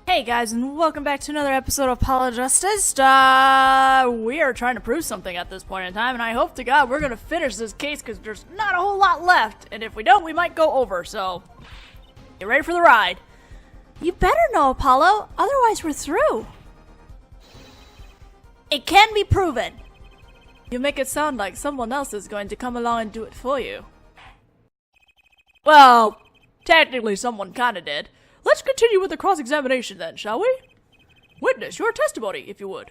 Hey guys, and welcome back to another episode of Justice. We are trying to prove something at this point in time, and I hope to God we're gonna finish this case because there's not a whole lot left, and if we don't, we might go over, so get ready for the ride. You better know, Apollo, otherwise we're through. It can be proven. You make it sound like someone else is going to come along and do it for you. Well, technically someone kinda did. Let's continue with the cross-examination then, shall we? Witness your testimony, if you would.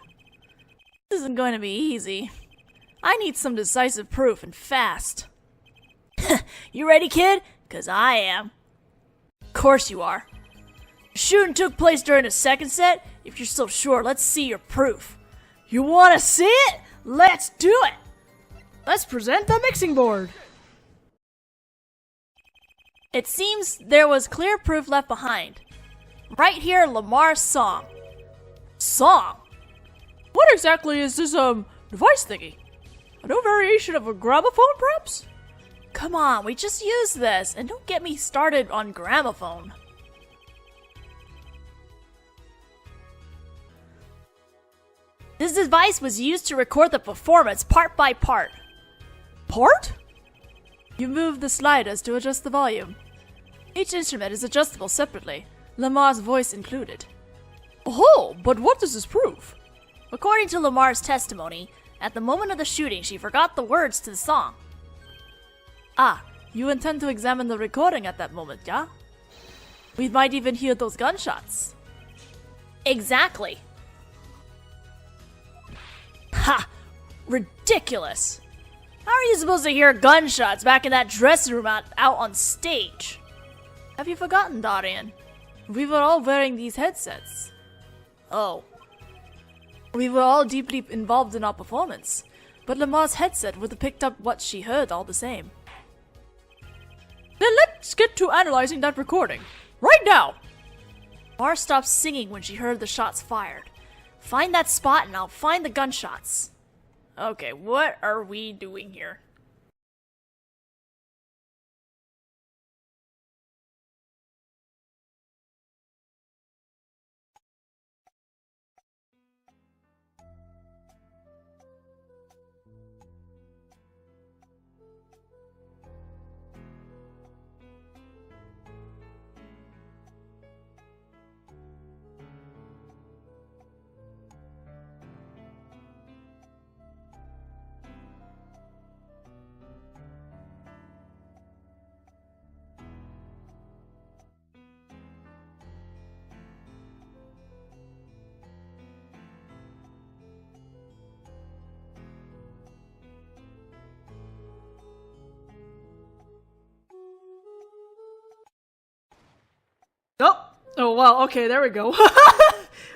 This isn't going to be easy. I need some decisive proof, and fast. You ready, kid? 'Cause I am. Of course you are. The shooting took place during the second set. If you're so sure, let's see your proof. You wanna see it? Let's do it! Let's present the mixing board. It seems there was clear proof left behind. Right here, Lamar's song. Song? What exactly is this, device thingy? A new variation of a gramophone, perhaps? Come on, we just used this, and don't get me started on gramophone. This device was used to record the performance part by part. Part? You move the sliders to adjust the volume. Each instrument is adjustable separately, Lamar's voice included. Oh, but what does this prove? According to Lamar's testimony, at the moment of the shooting she forgot the words to the song. Ah, you intend to examine the recording at that moment, yeah? We might even hear those gunshots. Exactly. Ha! Ridiculous! How are you supposed to hear gunshots back in that dressing room out on stage? Have you forgotten, Darian? We were all wearing these headsets. Oh. We were all deeply involved in our performance, but Lamar's headset would have picked up what she heard all the same. Then let's get to analyzing that recording. Right now! Lamar stopped singing when she heard the shots fired. Find that spot and I'll find the gunshots. Okay, what are we doing here? Oh, well, okay, there we go. Well,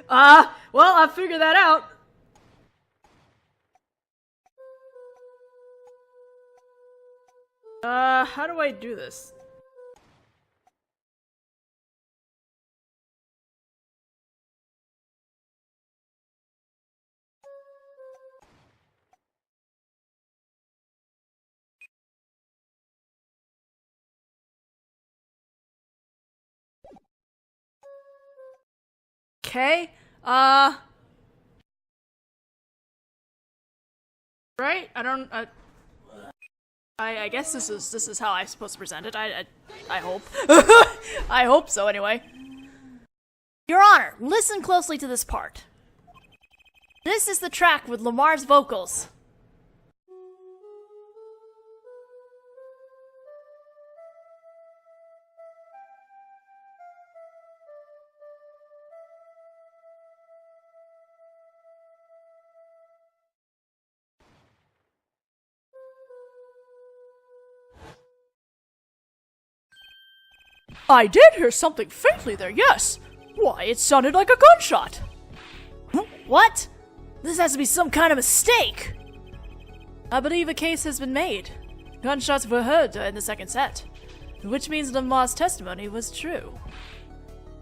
I figured that out. How do I do this? Okay, right? I guess this is how I'm supposed to present it. I hope. I hope so, anyway. Your Honor, listen closely to this part. This is the track with Lamar's vocals. I did hear something faintly there, yes. Why, it sounded like a gunshot. What? This has to be some kind of mistake. I believe a case has been made. Gunshots were heard in the second set, which means Lamar's testimony was true.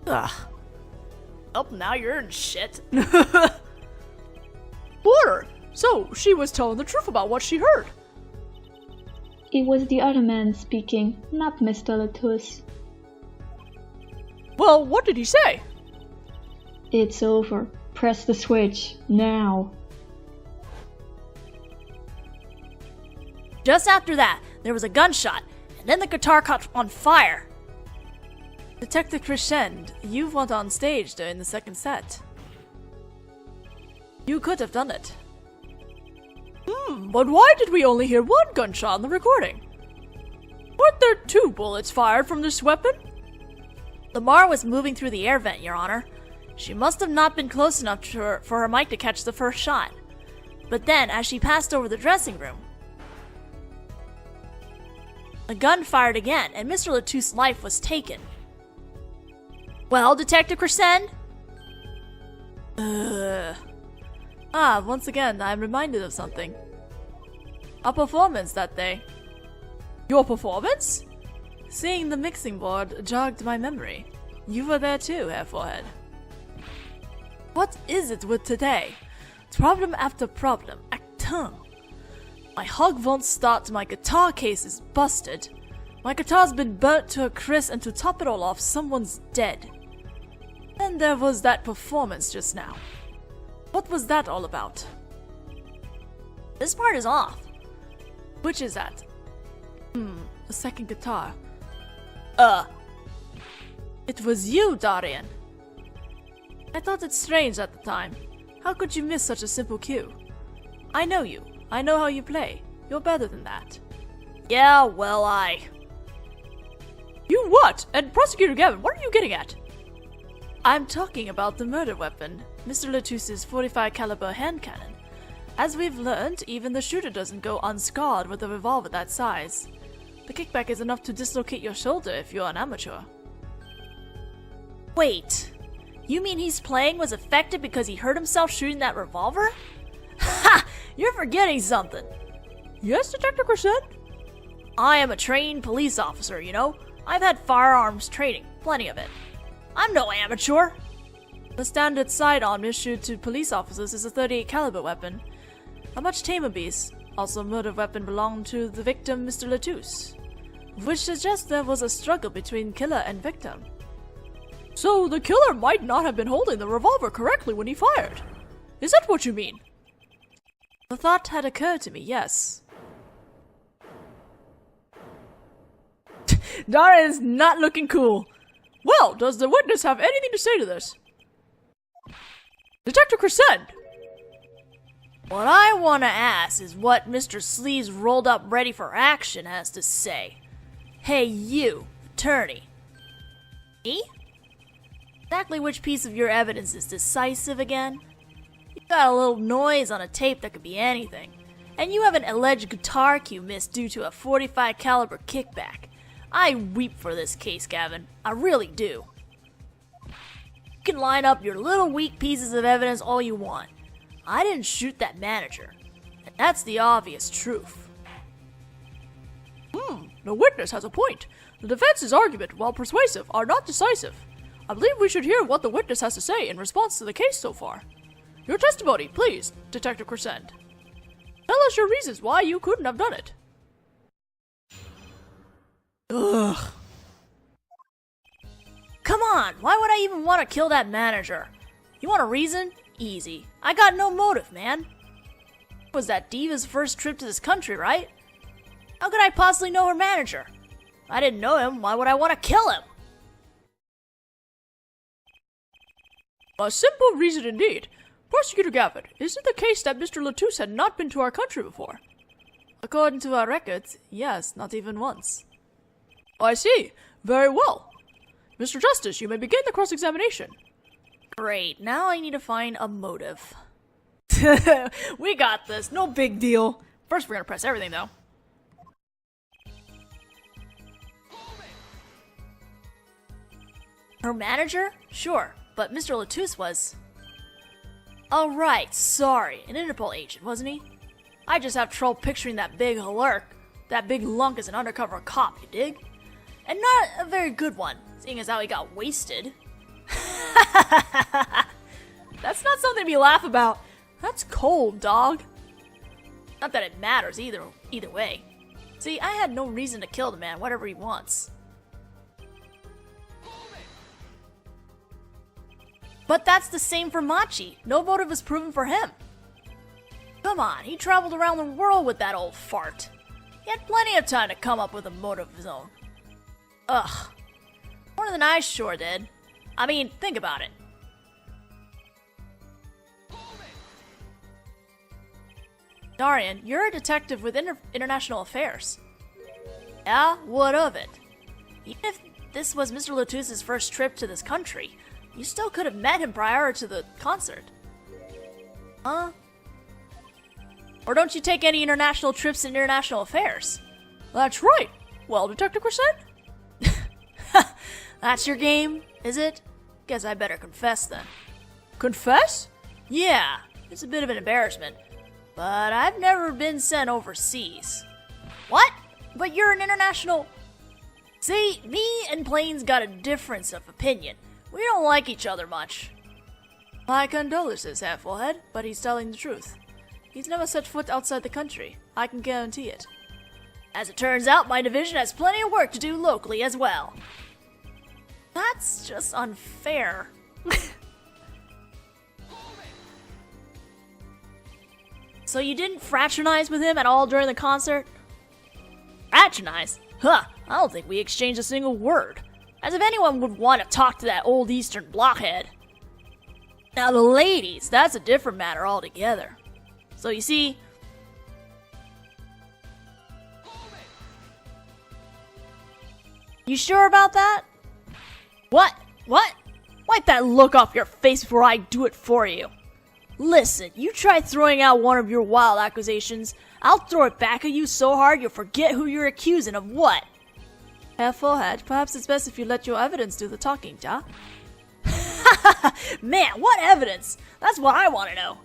Ugh. Oh, now you're in shit. Porter, so she was telling the truth about what she heard. It was the other man speaking, not Mr. Latus. Well, what did he say? It's over. Press the switch, now. Just after that, there was a gunshot, and then the guitar caught on fire. Detective Crescend, you weren't on stage during the second set. You could have done it. But why did we only hear one gunshot in the recording? Weren't there 2 bullets fired from this weapon? Lamar was moving through the air vent, Your Honor. She must have not been close enough for her mic to catch the first shot. But then, as she passed over the dressing room, a gun fired again, and Mr. Latouche's life was taken. Well, Detective Crescend? Once again, I'm reminded of something. Our performance that day. Your performance? Seeing the mixing board jogged my memory. You were there too, Herr Forehead. What is it with today? Problem after problem. Actin. My hug won't start, my guitar case is busted. My guitar's been burnt to a crisp, and to top it all off, someone's dead. And there was that performance just now. What was that all about? This part is off. Which is that? The second guitar. It was you, Darian. I thought it strange at the time. How could you miss such a simple cue? I know you. I know how you play. You're better than that. Yeah, well, You what? And Prosecutor Gavin, what are you getting at? I'm talking about the murder weapon, Mr. Latouche's .45 caliber hand cannon. As we've learned, even the shooter doesn't go unscarred with a revolver that size. The kickback is enough to dislocate your shoulder if you're an amateur. Wait, you mean his playing was affected because he hurt himself shooting that revolver? Ha! You're forgetting something. Yes, Detective Crescend? I am a trained police officer, you know. I've had firearms training, plenty of it. I'm no amateur. The standard sidearm issued to police officers is a .38 caliber weapon. A much tamer beast. Also, a murder weapon belonged to the victim, Mr. Latouche, which suggests there was a struggle between killer and victim. So the killer might not have been holding the revolver correctly when he fired. Is that what you mean? The thought had occurred to me, yes. Dara is not looking cool. Well, does the witness have anything to say to this? Detective Crescend! What I want to ask is what Mr. Sleeves rolled up ready for action has to say. Hey you, attorney. Me? Exactly which piece of your evidence is decisive again? You got a little noise on a tape that could be anything. And you have an alleged guitar cue missed due to a .45 caliber kickback. I weep for this case, Gavin. I really do. You can line up your little weak pieces of evidence all you want. I didn't shoot that manager. And that's the obvious truth. The witness has a point. The defense's argument, while persuasive, are not decisive. I believe we should hear what the witness has to say in response to the case so far. Your testimony, please, Detective Crescend. Tell us your reasons why you couldn't have done it. Ugh. Come on, why would I even want to kill that manager? You want a reason? Easy. I got no motive, man. It was that diva's first trip to this country, right? How could I possibly know her manager? If I didn't know him, why would I want to kill him? A simple reason indeed. Prosecutor Gavin, is it the case that Mr. Latouche had not been to our country before? According to our records, yes, not even once. I see. Very well. Mr. Justice, you may begin the cross-examination. Great, now I need to find a motive. We got this, no big deal. First we're gonna press everything though. Her manager? Sure, but Mr. Latouche was... Alright, sorry, an Interpol agent, wasn't he? I just have trouble picturing that big halurk, that big lunk as an undercover cop, you dig? And not a very good one, seeing as how he got wasted. That's not something we laugh about. That's cold, dog. Not that it matters either way. See, I had no reason to kill the man, whatever he wants. But that's the same for Machi. No motive was proven for him. Come on, he traveled around the world with that old fart. He had plenty of time to come up with a motive of his own. Ugh. More than I sure did. I mean, think about it. Darian, you're a detective with international affairs. Yeah, what of it? Even if this was Mr. Lotus's first trip to this country, you still could have met him prior to the concert. Huh? Or don't you take any international trips in international affairs? That's right. Well, Detective Crescent? That's your game, is it? Guess I better confess then. Confess? Yeah, it's a bit of an embarrassment. But I've never been sent overseas. What? But you're an international... See, me and Plains got a difference of opinion. We don't like each other much. My condolences, Half-Forehead, but he's telling the truth. He's never set foot outside the country. I can guarantee it. As it turns out, my division has plenty of work to do locally as well. That's just unfair. So you didn't fraternize with him at all during the concert? Fraternize? Huh, I don't think we exchanged a single word. As if anyone would want to talk to that old Eastern blockhead. Now the ladies, that's a different matter altogether. So you see... You sure about that? What? What? Wipe that look off your face before I do it for you. Listen, you try throwing out one of your wild accusations, I'll throw it back at you so hard you'll forget who you're accusing of what. Half-Forehead, perhaps it's best if you let your evidence do the talking, Ja? Man, what evidence? That's what I want to know.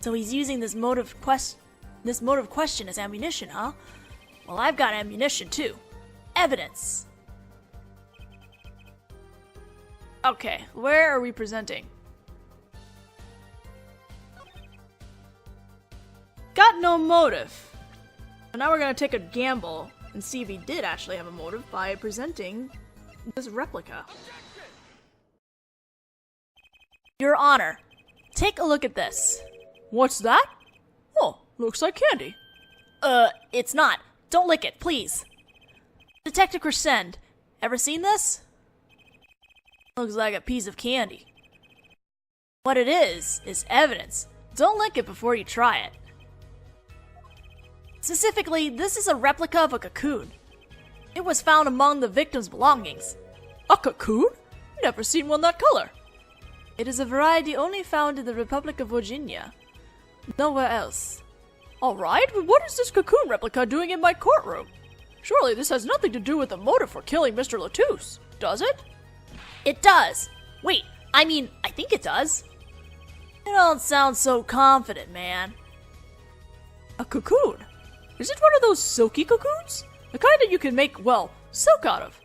So he's using this motive question as ammunition, huh? Well, I've got ammunition too. Evidence. Okay, where are we presenting? Got no motive. So now we're gonna take a gamble and see if he did actually have a motive by presenting this replica. Your Honor, take a look at this. What's that? Oh, looks like candy. It's not. Don't lick it, please. Detective Crescent, ever seen this? Looks like a piece of candy. What it is evidence. Don't lick it before you try it. Specifically, this is a replica of a cocoon. It was found among the victim's belongings. A cocoon? Never seen one that color. It is a variety only found in the Republic of Virginia. Nowhere else. Alright, but what is this cocoon replica doing in my courtroom? Surely this has nothing to do with the motive for killing Mr. Lotus, does it? It does. Wait, I think it does. You don't sound so confident, man. A cocoon? Is it one of those silky cocoons? The kind that you can make, well, silk out of?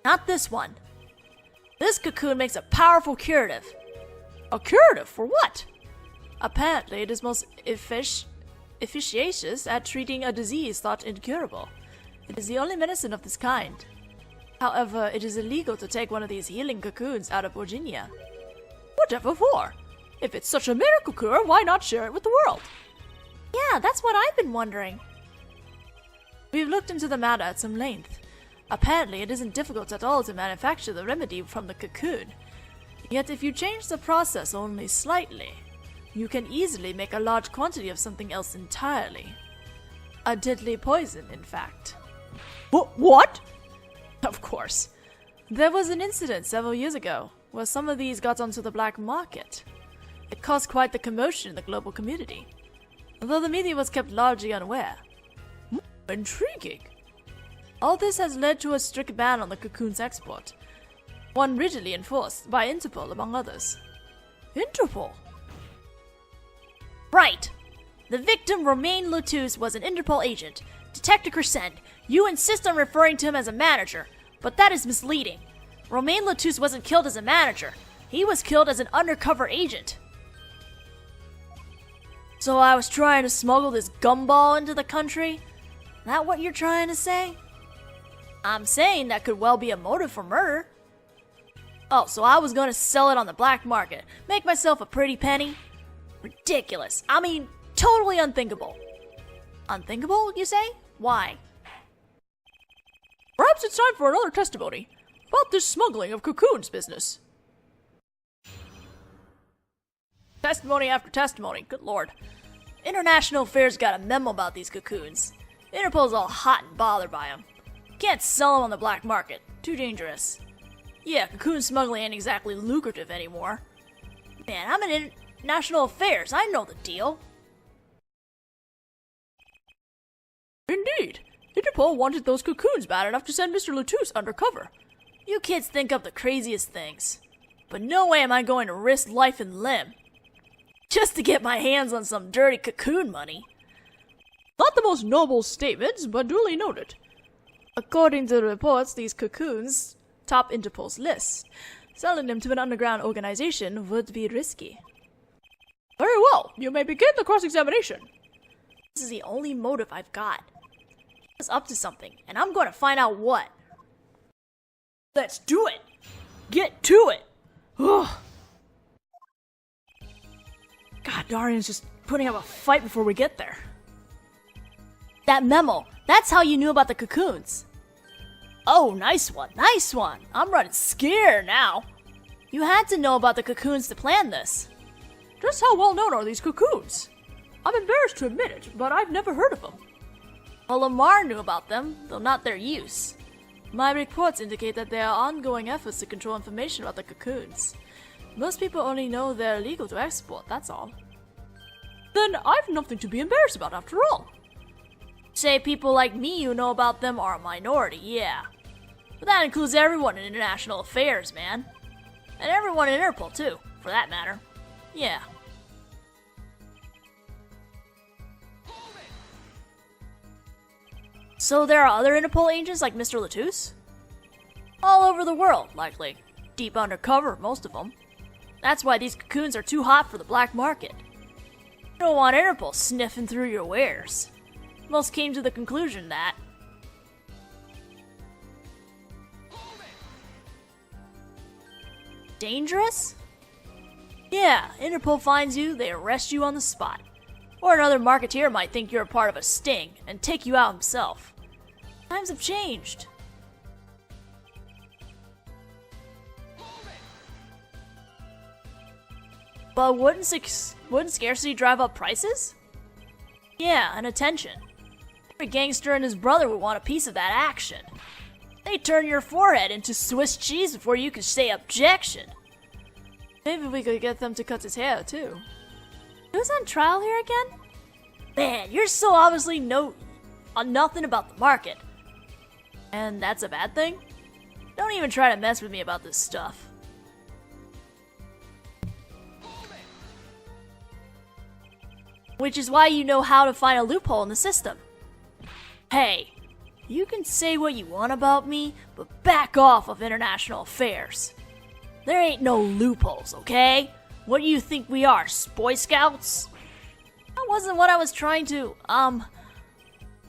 Not this one. This cocoon makes a powerful curative. A curative for what? Apparently, it is most efficacious at treating a disease thought incurable. It is the only medicine of this kind. However, it is illegal to take one of these healing cocoons out of Virginia. Whatever for? If it's such a miracle cure, why not share it with the world? Yeah, that's what I've been wondering. We've looked into the matter at some length. Apparently, it isn't difficult at all to manufacture the remedy from the cocoon. Yet if you change the process only slightly, you can easily make a large quantity of something else entirely. A deadly poison, in fact. What? Of course. There was an incident several years ago where some of these got onto the black market. It caused quite the commotion in the global community, although the media was kept largely unaware. Intriguing. All this has led to a strict ban on the cocoon's export, one rigidly enforced by Interpol among others. Interpol? Right. The victim, Romain Lotus, was an Interpol agent. Detective Crescent, you insist on referring to him as a manager, but that is misleading. Romain Lotus wasn't killed as a manager. He was killed as an undercover agent. So I was trying to smuggle this gumball into the country? That what you're trying to say? I'm saying that could well be a motive for murder. Oh, so I was gonna sell it on the black market. Make myself a pretty penny? Ridiculous. I mean, totally unthinkable. Unthinkable, you say? Why? Perhaps it's time for another testimony about this smuggling of cocoons business. Testimony after testimony, good lord. International Affairs got a memo about these cocoons. Interpol's all hot and bothered by them. Can't sell them on the black market. Too dangerous. Yeah, cocoon smuggling ain't exactly lucrative anymore. Man, I'm in International Affairs. I know the deal. Indeed. Interpol wanted those cocoons bad enough to send Mr. Latouche undercover. You kids think up the craziest things. But no way am I going to risk life and limb just to get my hands on some dirty cocoon money. Not the most noble statements, but duly noted. According to the reports, these cocoons top Interpol's list. Selling them to an underground organization would be risky. Very well, you may begin the cross-examination. This is the only motive I've got. He's up to something, and I'm going to find out what. Let's do it! Get to it! Ugh. God, Darian's just putting up a fight before we get there. That memo, that's how you knew about the cocoons. Oh, nice one, nice one. I'm running scared now. You had to know about the cocoons to plan this. Just how well known are these cocoons? I'm embarrassed to admit it, but I've never heard of them. Well, Lamar knew about them, though not their use. My reports indicate that there are ongoing efforts to control information about the cocoons. Most people only know they're illegal to export, that's all. Then I've nothing to be embarrassed about after all. Say people like me who know about them are a minority, yeah. But that includes everyone in international affairs, man. And everyone in Interpol, too, for that matter. Yeah. So there are other Interpol agents like Mr. Latouche? All over the world, likely. Deep undercover, most of them. That's why these cocoons are too hot for the black market. You don't want Interpol sniffing through your wares. Most came to the conclusion that dangerous? Yeah, Interpol finds you, they arrest you on the spot. Or another marketeer might think you're a part of a sting and take you out himself. Times have changed. But wouldn't scarcity drive up prices? Yeah, and attention. Every gangster and his brother would want a piece of that action. They turn your forehead into Swiss cheese before you can say objection. Maybe we could get them to cut his hair, too. Who's on trial here again? Man, you're so obviously nothing about the market. And that's a bad thing? Don't even try to mess with me about this stuff. Which is why you know how to find a loophole in the system. Hey, you can say what you want about me, but back off of international affairs. There ain't no loopholes, okay? What do you think we are, Boy Scouts? That wasn't what I was trying to,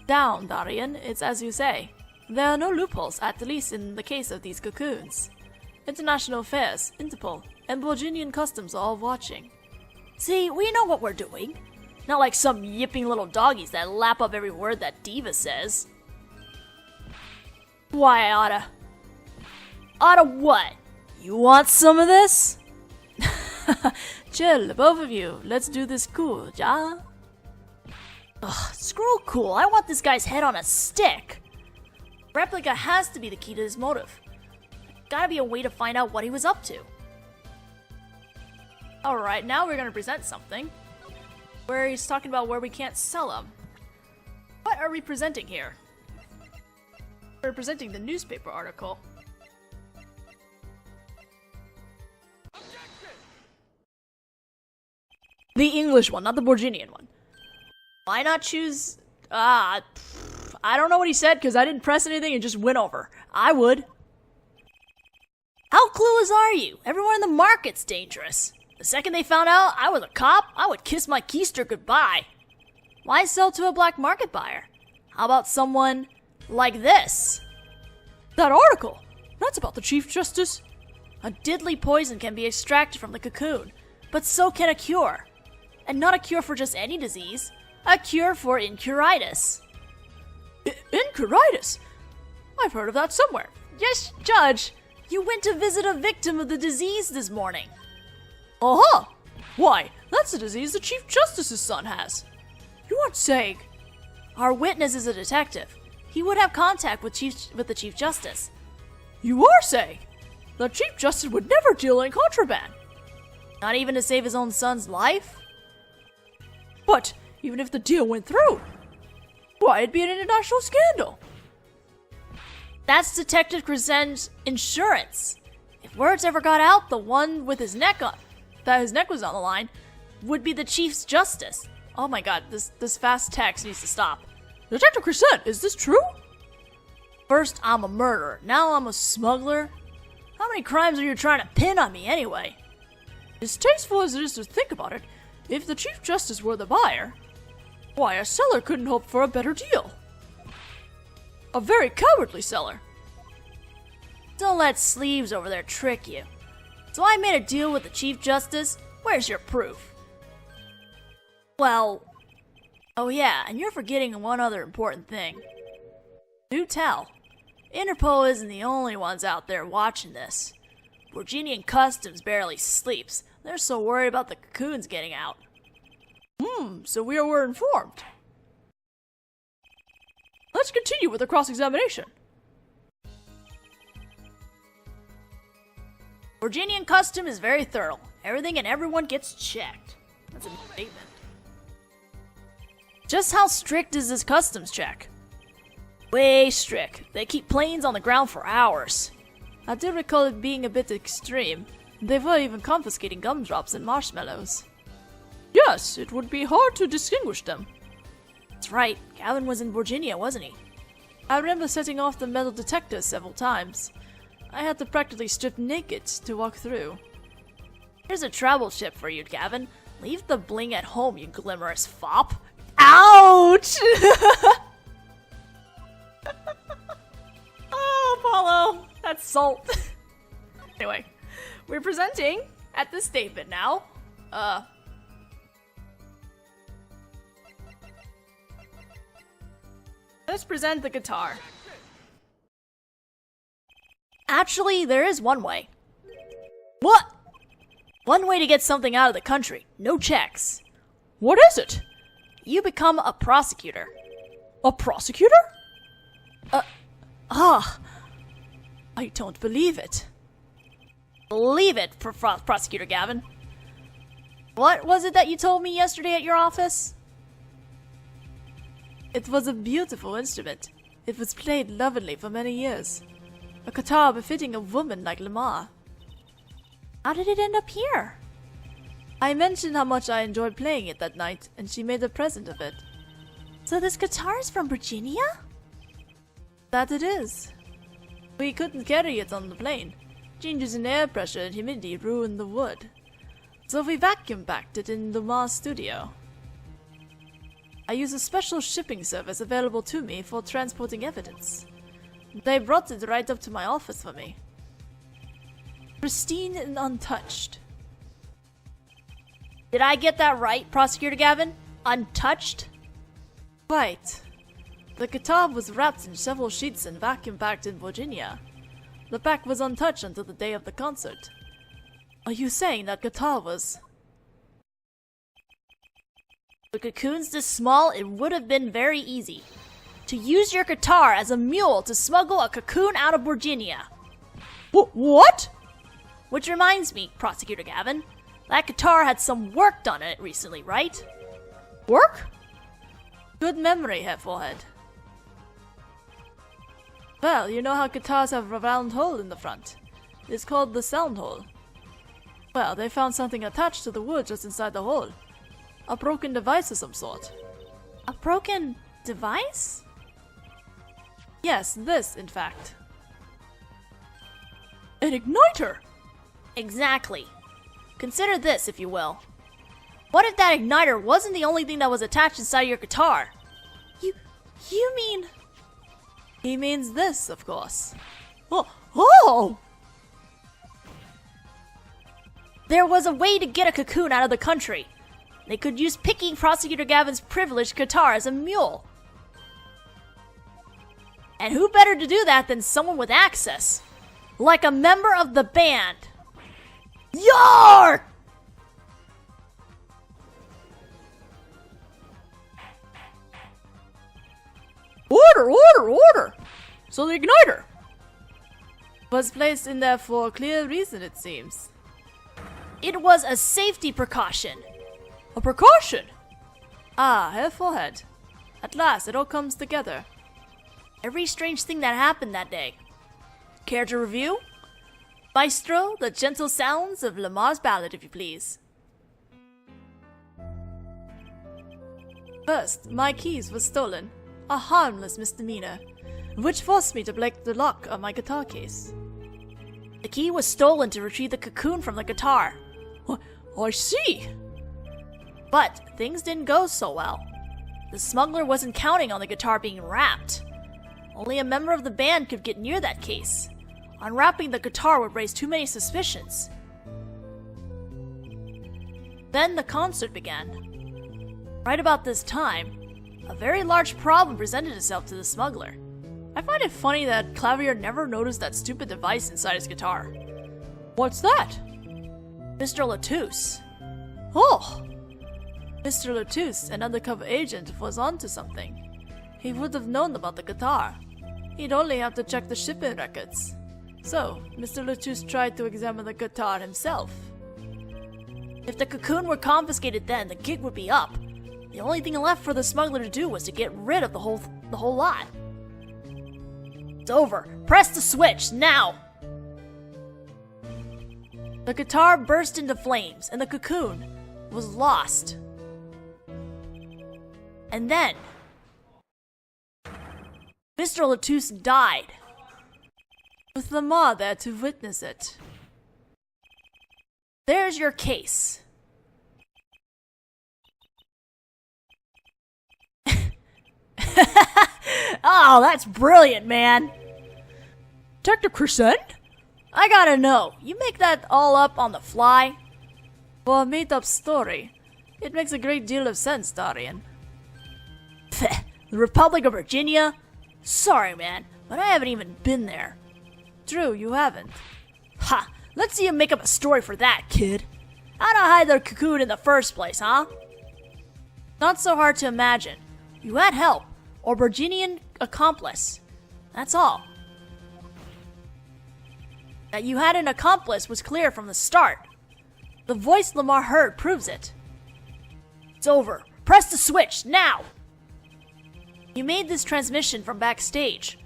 down, Darian. It's as you say. There are no loopholes, at least in the case of these cocoons. International Affairs, Interpol, and Virginian Customs are all watching. See, we know what we're doing. Not like some yipping little doggies that lap up every word that Diva says. Why, I oughta... Oughta what? You want some of this? Chill, both of you. Let's do this cool, ja? Ugh, screw cool. I want this guy's head on a stick. Replica has to be the key to his motive. Gotta be a way to find out what he was up to. Alright, now we're gonna present something. Where he's talking about where we can't sell them. What are we presenting here? We're presenting the newspaper article. The English one, not the Borginian one. Why not choose... I don't know what he said because I didn't press anything and just went over. I would. How clueless are you? Everyone in the market's dangerous. The second they found out I was a cop, I would kiss my keister goodbye. Why sell to a black market buyer? How about someone like this? That article! That's about the Chief Justice. A deadly poison can be extracted from the cocoon, but so can a cure. And not a cure for just any disease, a cure for incuritis. Incuritis? I've heard of that somewhere. Yes, Judge, you went to visit a victim of the disease this morning. Uh-huh. Why, that's the disease the Chief Justice's son has. You aren't saying... Our witness is a detective. He would have contact with the Chief Justice. You are saying the Chief Justice would never deal in contraband? Not even to save his own son's life? But even if the deal went through, why, it'd be an international scandal. That's Detective Crescent's insurance. If words ever got out, the one with his neck on, that his neck was on the line, would be the Chief's Justice. Oh my god, this fast text needs to stop. Detective Crescent, is this true? First, I'm a murderer. Now I'm a smuggler. How many crimes are you trying to pin on me anyway? Distasteful as it is to think about it, if the Chief Justice were the buyer, why, a seller couldn't hope for a better deal. A very cowardly seller. Don't let sleeves over there trick you. So I made a deal with the Chief Justice. Where's your proof? Well, oh yeah, and you're forgetting one other important thing. Do tell. Interpol isn't the only ones out there watching this. Virginian Customs barely sleeps. They're so worried about the cocoons getting out. So we were informed. Let's continue with the cross-examination. Virginian Custom is very thorough. Everything and everyone gets checked. That's a statement. Just how strict is this customs check? Way strict. They keep planes on the ground for hours. I do recall it being a bit extreme. They were even confiscating gumdrops and marshmallows. Yes, it would be hard to distinguish them. That's right. Gavin was in Virginia, wasn't he? I remember setting off the metal detector several times. I had to practically strip naked to walk through. Here's a travel tip for you, Gavin. Leave the bling at home, you glimmerous fop. Ouch! Oh, Apollo! That's salt. Anyway, we're presenting at this statement now. Let's present the guitar. Actually, there is one way. What? One way to get something out of the country. No checks. What is it? You become a prosecutor. A prosecutor? I don't believe it. Believe it, Prosecutor Gavin. What was it that you told me yesterday at your office? It was a beautiful instrument. It was played lovingly for many years. A guitar befitting a woman like Lamar. How did it end up here? I mentioned how much I enjoyed playing it that night, and she made a present of it. So this guitar is from Virginia? That it is. We couldn't carry it on the plane. Changes in air pressure and humidity ruined the wood. So we vacuum packed it in the Mars studio. I use a special shipping service available to me for transporting evidence. They brought it right up to my office for me. Pristine and untouched. Did I get that right, Prosecutor Gavin? Untouched? Right. The guitar was wrapped in several sheets and vacuum packed in Virginia. The pack was untouched until the day of the concert. Are you saying that guitar was... With cocoons this small, it would have been very easy to use your guitar as a mule to smuggle a cocoon out of Virginia. What? Which reminds me, Prosecutor Gavin, that guitar had some work done on it recently, right? Work? Good memory, Herr Forehead. Well, you know how guitars have a round hole in the front. It's called the sound hole. Well, they found something attached to the wood just inside the hole. A broken device of some sort. A broken device? Yes, this, in fact. An igniter? Exactly. Consider this, if you will. What if that igniter wasn't the only thing that was attached inside your guitar? You mean... He means this, of course. Oh! There was a way to get a cocoon out of the country. They could use picking Prosecutor Gavin's privileged guitar as a mule. And who better to do that than someone with access? Like a member of the band. Yark! Order, order, order! So the igniter Was placed in there for a clear reason, it seems. It was a safety precaution. a precaution. Ah, her forehead. At last, it all comes together. Every strange thing that happened that day. Care to review? Maestro, the gentle sounds of Lamar's ballad, if you please. First, my keys were stolen. A harmless misdemeanor, which forced me to break the lock of my guitar case. The key was stolen to retrieve the cocoon from the guitar. I see. But things didn't go so well. The smuggler wasn't counting on the guitar being wrapped. Only a member of the band could get near that case. Unwrapping the guitar would raise too many suspicions. Then the concert began. Right about this time, a very large problem presented itself to the smuggler. I find it funny that Clavier never noticed that stupid device inside his guitar. What's that? Mr. Latouche. Oh, Mr. Latouche, an undercover agent, was onto something. He would have known about the guitar. He'd only have to check the shipping records. So, Mr. Latouche tried to examine the guitar himself. If the cocoon were confiscated then, the gig would be up. The only thing left for the smuggler to do was to get rid of the whole lot. It's over. Press the switch, now! The guitar burst into flames, and the cocoon was lost. And then, Mr. Latouche died, with Lamar there to witness it. There's your case. Oh, that's brilliant, man. Detective Crescent? I gotta know, you make that all up on the fly? For a made-up story, it makes a great deal of sense, Darian. Pfeh, the Republic of Virginia? Sorry, man, but I haven't even been there. True, you haven't. Ha! Let's see you make up a story for that, kid. How'd I hide the cocoon in the first place, huh? Not so hard to imagine. You had help, or Virginian accomplice. That's all. That you had an accomplice was clear from the start. The voice Lamar heard proves it. It's over. Press the switch, now! You made this transmission from backstage,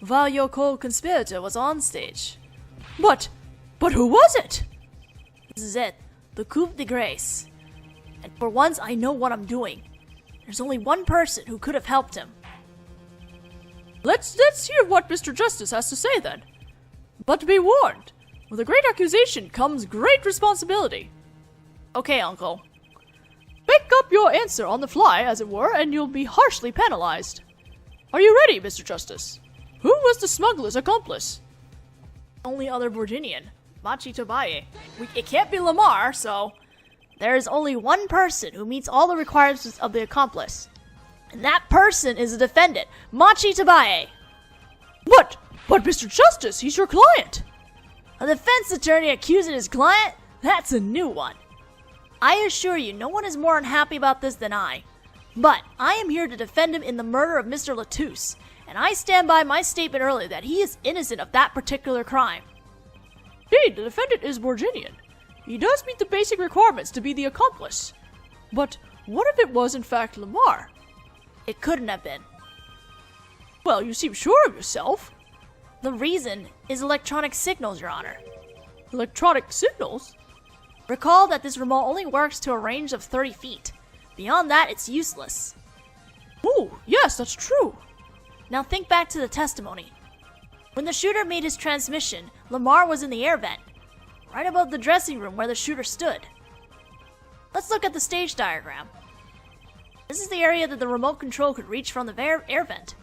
while your co-conspirator was on stage. But who was it? This is it, the coup de grace. And for once I know what I'm doing. There's only one person who could have helped him. Let's hear what Mr. Justice has to say then. But be warned, with a great accusation comes great responsibility. Okay, Uncle. Make up your answer on the fly, as it were, and you'll be harshly penalized. Are you ready, Mr. Justice? Who was the smuggler's accomplice? Only other Virginian, Machi Tobaye. It can't be Lamar, so there is only one person who meets all the requirements of the accomplice. And that person is the defendant, Machi Tobaye. But Mr. Justice, he's your client. A defense attorney accusing his client? That's a new one. I assure you, no one is more unhappy about this than I. But I am here to defend him in the murder of Mr. Latouche, and I stand by my statement earlier that he is innocent of that particular crime. Indeed, the defendant is Virginian. He does meet the basic requirements to be the accomplice. But what if it was in fact Lamar? It couldn't have been. Well, you seem sure of yourself. The reason is electronic signals, Your Honor. Electronic signals? Recall that this remote only works to a range of 30 feet. Beyond that, it's useless. Oh, yes, that's true. Now think back to the testimony. When the shooter made his transmission, Lamar was in the air vent, right above the dressing room where the shooter stood. Let's look at the stage diagram. This is the area that the remote control could reach from the air vent.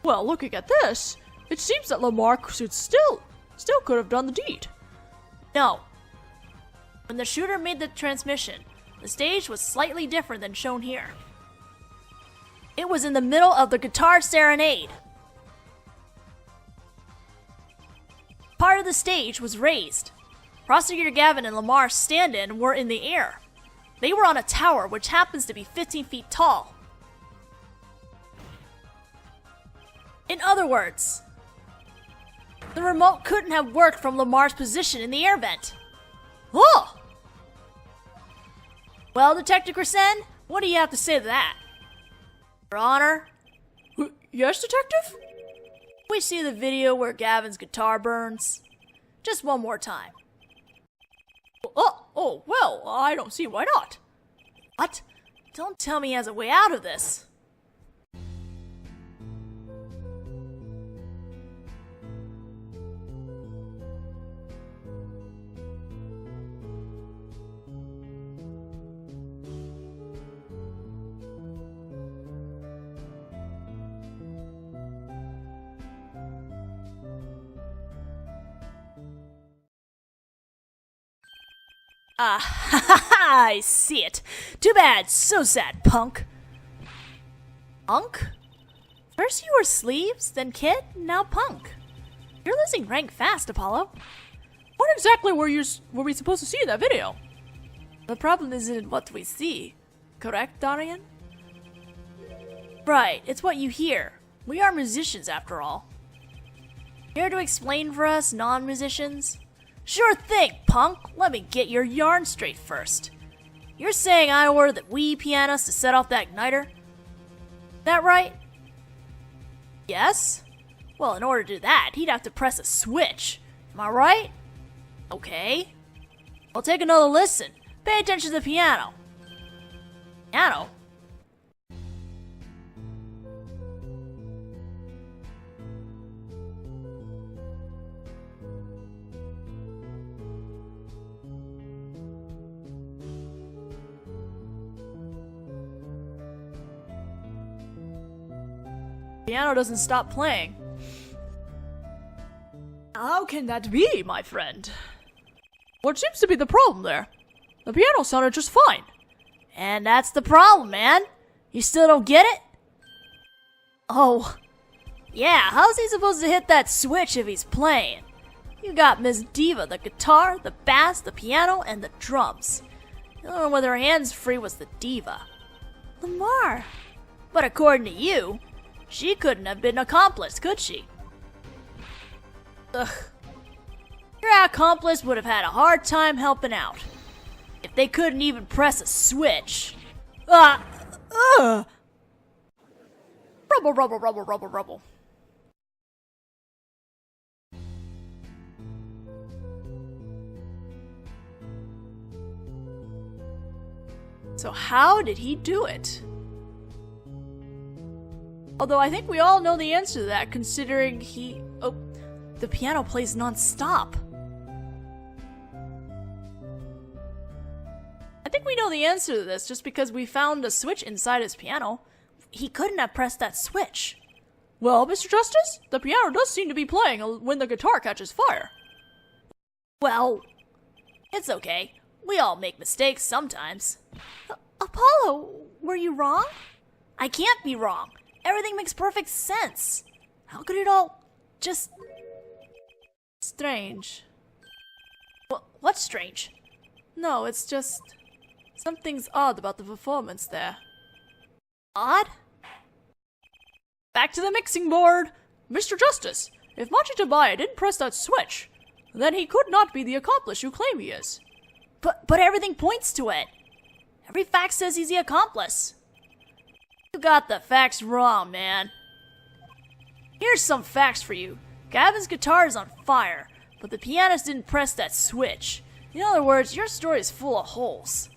Well, looking at this, it seems that Lamar stood still still could have done the deed. No. When the shooter made the transmission, the stage was slightly different than shown here. It was in the middle of the Guitar Serenade. Part of the stage was raised. Prosecutor Gavin and Lamar's stand-in were in the air. They were on a tower which happens to be 15 feet tall. In other words, the remote couldn't have worked from Lamar's position in the air vent. Oh! Well, Detective Crescent, what do you have to say to that? Your Honor? Yes, Detective? We see the video where Gavin's guitar burns. Just one more time. Oh, well, I don't see why not. What? Don't tell me he has a way out of this. I see it. Too bad, so sad, punk. Punk? First you were sleeves, then kid, now punk. You're losing rank fast, Apollo. What exactly were we supposed to see in that video? The problem isn't what we see. Correct, Darian? Right, it's what you hear. We are musicians, after all. Care to explain for us, non-musicians? Sure thing, punk. Let me get your yarn straight first. You're saying I ordered the wee pianist to set off that igniter? That right? Yes? Well, in order to do that, he'd have to press a switch. Am I right? Okay. I'll take another listen. Pay attention to the piano. Piano? Piano doesn't stop playing. How can that be, my friend? What seems to be the problem there? The piano sounded just fine. And that's the problem, man. You still don't get it? Oh. Yeah, how's he supposed to hit that switch if he's playing? You got Miss Diva, the guitar, the bass, the piano, and the drums. The only one with her hands free was the diva. Lamar. But according to you, she couldn't have been accomplice, could she? Ugh. Your accomplice would have had a hard time helping out. If they couldn't even press a switch. Rubble, rubble, rubble, rubble, rubble. So how did he do it? Although I think we all know the answer to that, considering the piano plays non-stop. I think we know the answer to this just because we found a switch inside his piano. He couldn't have pressed that switch. Well, Mr. Justice, the piano does seem to be playing when the guitar catches fire. Well, it's okay. We all make mistakes sometimes. Apollo, were you wrong? I can't be wrong. Everything makes perfect sense. How could it all just... strange? What's strange? No, it's just... something's odd about the performance there. Odd? Back to the mixing board! Mr. Justice, if Machi Tabaya didn't press that switch, then he could not be the accomplice you claim he is. But everything points to it. Every fact says he's the accomplice. You got the facts wrong, man. Here's some facts for you. Gavin's guitar is on fire, but the pianist didn't press that switch. In other words, your story is full of holes.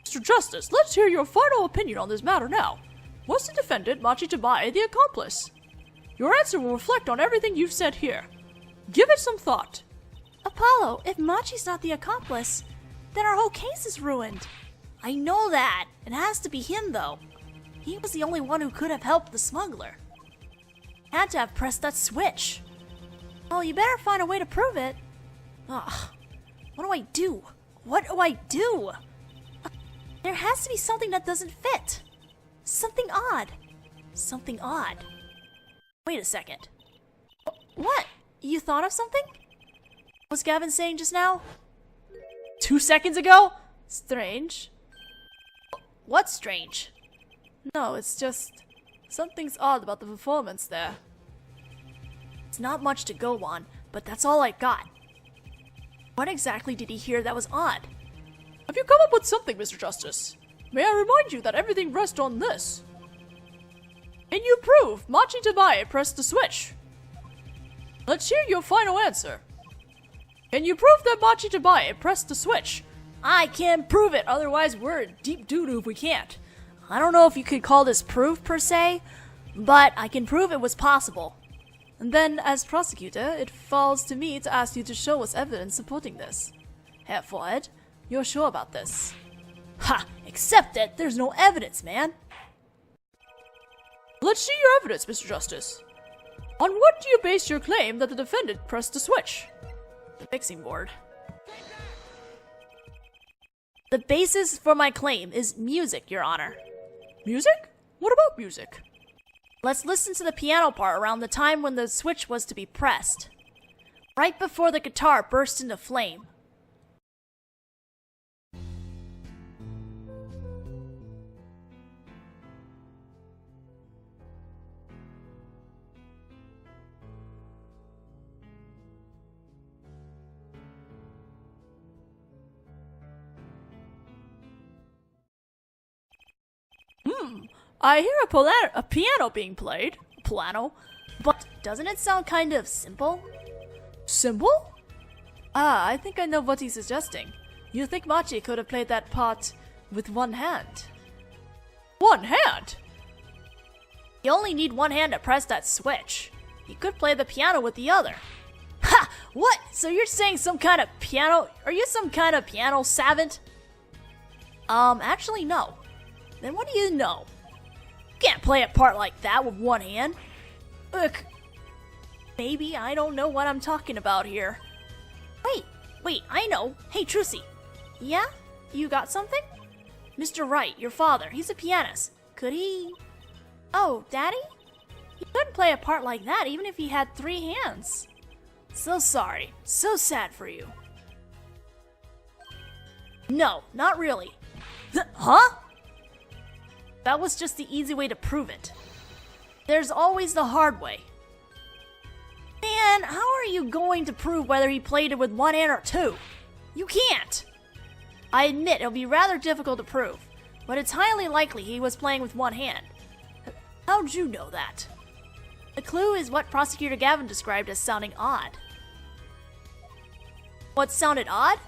Mr. Justice, let's hear your final opinion on this matter now. Was the defendant, Machi Tabaya, the accomplice? Your answer will reflect on everything you've said here. Give it some thought. Apollo, if Machi's not the accomplice, then our whole case is ruined. I know that. It has to be him, though. He was the only one who could have helped the smuggler. Had to have pressed that switch. Well, you better find a way to prove it. Ugh. What do I do? What do I do? There has to be something that doesn't fit. Something odd. Something odd. Wait a second. What? You thought of something? What was Gavin saying just now? 2 seconds ago? Strange. What's strange? No, it's just... something's odd about the performance there. It's not much to go on, but that's all I got. What exactly did he hear that was odd? Have you come up with something, Mr. Justice? May I remind you that everything rests on this? Can you prove Machi Tabaye pressed the switch? Let's hear your final answer. Can you prove that Machi Tabaye pressed the switch? I can prove it, otherwise we're in deep doo-doo if we can't. I don't know if you could call this proof per se, but I can prove it was possible. And then, as prosecutor, it falls to me to ask you to show us evidence supporting this. Herr Forehead, you're sure about this? Ha! Except that there's no evidence, man. Let's see your evidence, Mr. Justice. On what do you base your claim that the defendant pressed the switch? The mixing board. The basis for my claim is music, Your Honor. Music? What about music? Let's listen to the piano part around the time when the switch was to be pressed. Right before the guitar burst into flame. I hear a piano being played. Piano? But doesn't it sound kind of simple? Simple? Ah, I think I know what he's suggesting. You think Machi could have played that part with one hand? One hand? You only need one hand to press that switch. You could play the piano with the other. Ha! What? So you're saying some kind of piano? Are you some kind of piano savant? Actually no. Then what do you know? You can't play a part like that with one hand. Ugh. Maybe I don't know what I'm talking about here. Wait, I know. Hey, Trucy. Yeah? You got something? Mr. Wright, your father, he's a pianist. Could he... Oh, Daddy? He couldn't play a part like that even if he had 3 hands. So sorry. So sad for you. No, not really. Huh? That was just the easy way to prove it. There's always the hard way. Man, how are you going to prove whether he played it with one hand or 2? You can't! I admit it'll be rather difficult to prove, but it's highly likely he was playing with one hand. How'd you know that? The clue is what Prosecutor Gavin described as sounding odd. What sounded odd?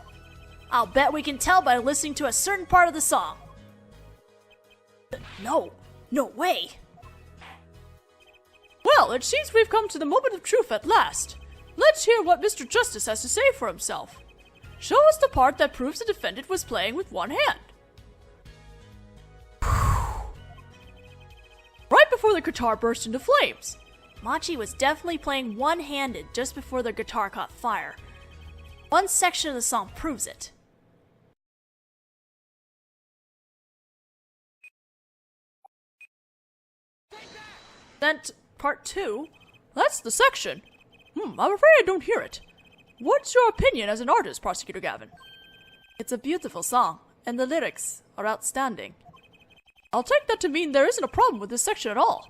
I'll bet we can tell by listening to a certain part of the song. No way. Well, it seems we've come to the moment of truth at last. Let's hear what Mr. Justice has to say for himself. Show us the part that proves the defendant was playing with one hand. Right before the guitar burst into flames. Machi was definitely playing one-handed just before the guitar caught fire. One section of the song proves it. Then part 2? That's the section. I'm afraid I don't hear it. What's your opinion as an artist, Prosecutor Gavin? It's a beautiful song, and the lyrics are outstanding. I'll take that to mean there isn't a problem with this section at all.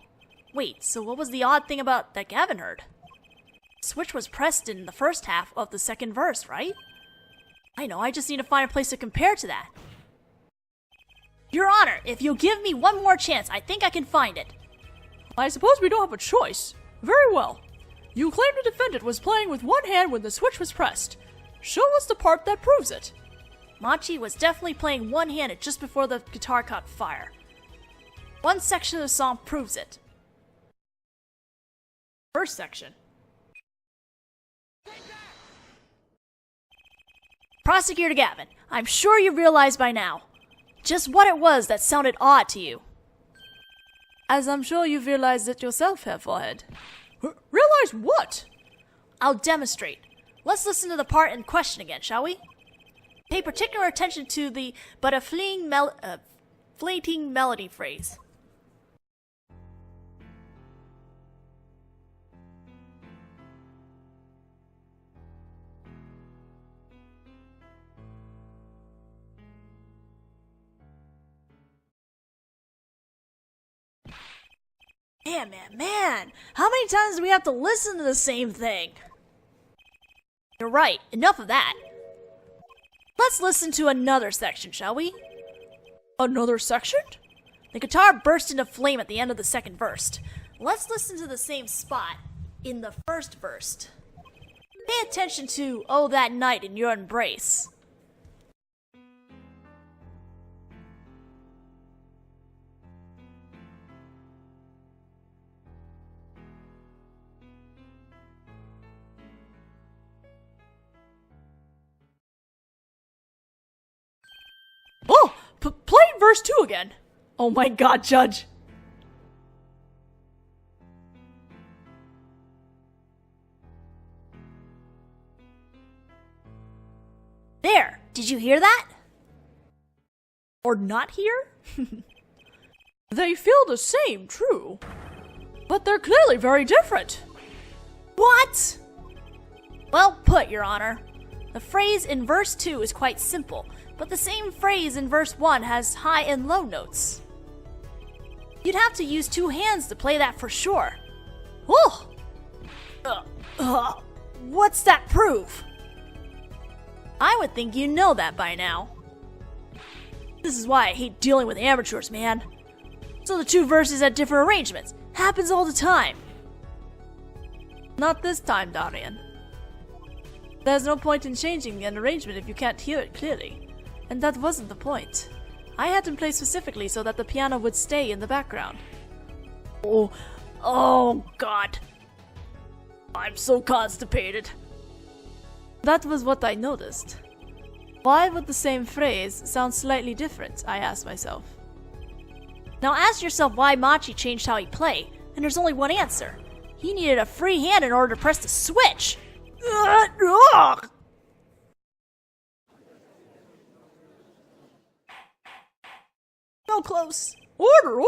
Wait, so what was the odd thing about that Gavin heard? The switch was pressed in the first half of the second verse, right? I know, I just need to find a place to compare to that. Your Honor, if you'll give me one more chance, I think I can find it. I suppose we don't have a choice. Very well. You claim the defendant was playing with one hand when the switch was pressed. Show us the part that proves it. Machi was definitely playing one-handed just before the guitar caught fire. One section of the song proves it. First section. Prosecutor Gavin, I'm sure you realize by now just what it was that sounded odd to you. As I'm sure you've realized it yourself, Herr Forehead. Realize what? I'll demonstrate. Let's listen to the part in question again, shall we? Pay particular attention to the but a fleeting melody phrase. Man, how many times do we have to listen to the same thing? You're right, enough of that. Let's listen to another section, shall we? Another section? The guitar burst into flame at the end of the second verse. Let's listen to the same spot in the first verse. Pay attention to "Oh That Night in Your Embrace." Oh, play verse 2 again. Oh my god, Judge. There, did you hear that? Or not hear? They feel the same, true. But they're clearly very different. What? Well put, Your Honor. The phrase in verse 2 is quite simple, but the same phrase in verse 1 has high and low notes. You'd have to use two hands to play that for sure. Oh! What's that prove? I would think you know that by now. This is why I hate dealing with amateurs, man. So the two verses had different arrangements. Happens all the time. Not this time, Darian. There's no point in changing an arrangement if you can't hear it clearly. And that wasn't the point. I had him play specifically so that the piano would stay in the background. Oh God. I'm so constipated. That was what I noticed. Why would the same phrase sound slightly different, I asked myself. Now ask yourself why Machi changed how he played, and there's only one answer. He needed a free hand in order to press the switch. So close. Order!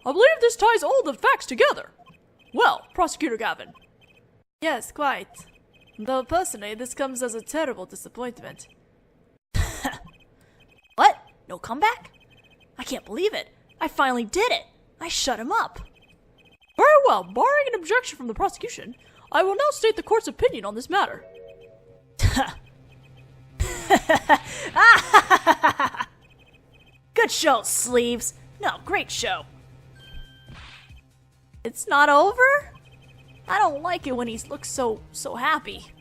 I believe this ties all the facts together. Well, Prosecutor Gavin. Yes, quite. Though personally, this comes as a terrible disappointment. What? No comeback? I can't believe it. I finally did it. I shut him up. Very well, barring an objection from the prosecution, I will now state the court's opinion on this matter. Good show, Sleeves. No, great show. It's not over? I don't like it when he looks so happy.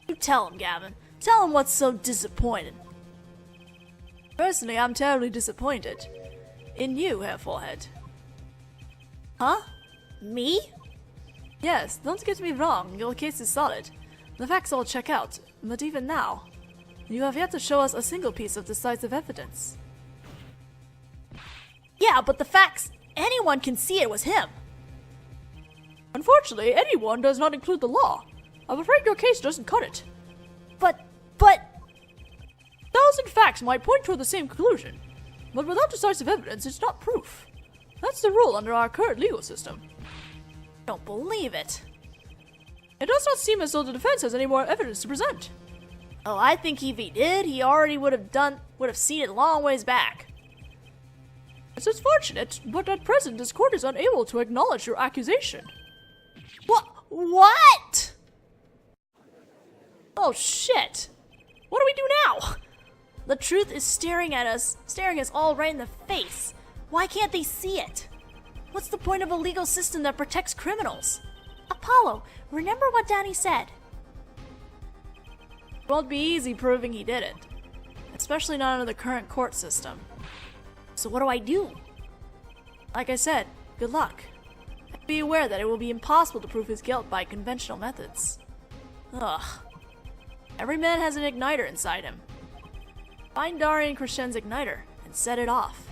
You tell him, Gavin. Tell him what's so disappointing. Personally, I'm terribly disappointed. In you, Herr Forehead. Huh? Me? Yes, don't get me wrong, your case is solid. The facts all check out, but even now, you have yet to show us a single piece of decisive evidence. Yeah, but the facts, anyone can see it was him. Unfortunately, anyone does not include the law. I'm afraid your case doesn't cut it. But... 1,000 facts might point toward the same conclusion, but without decisive evidence, it's not proof. That's the rule under our current legal system. Don't believe it. It does not seem as though the defense has any more evidence to present. Oh, I think if he did, he already would have seen it a long ways back. It's unfortunate, but at present this court is unable to acknowledge your accusation. What? Oh shit. What do we do now? The truth is staring us all right in the face. Why can't they see it? What's the point of a legal system that protects criminals? Apollo, remember what Danny said. It won't be easy proving he did it, especially not under the current court system. So what do I do? Like I said, good luck. And be aware that it will be impossible to prove his guilt by conventional methods. Ugh. Every man has an igniter inside him. Find Darian Krishen's igniter and set it off.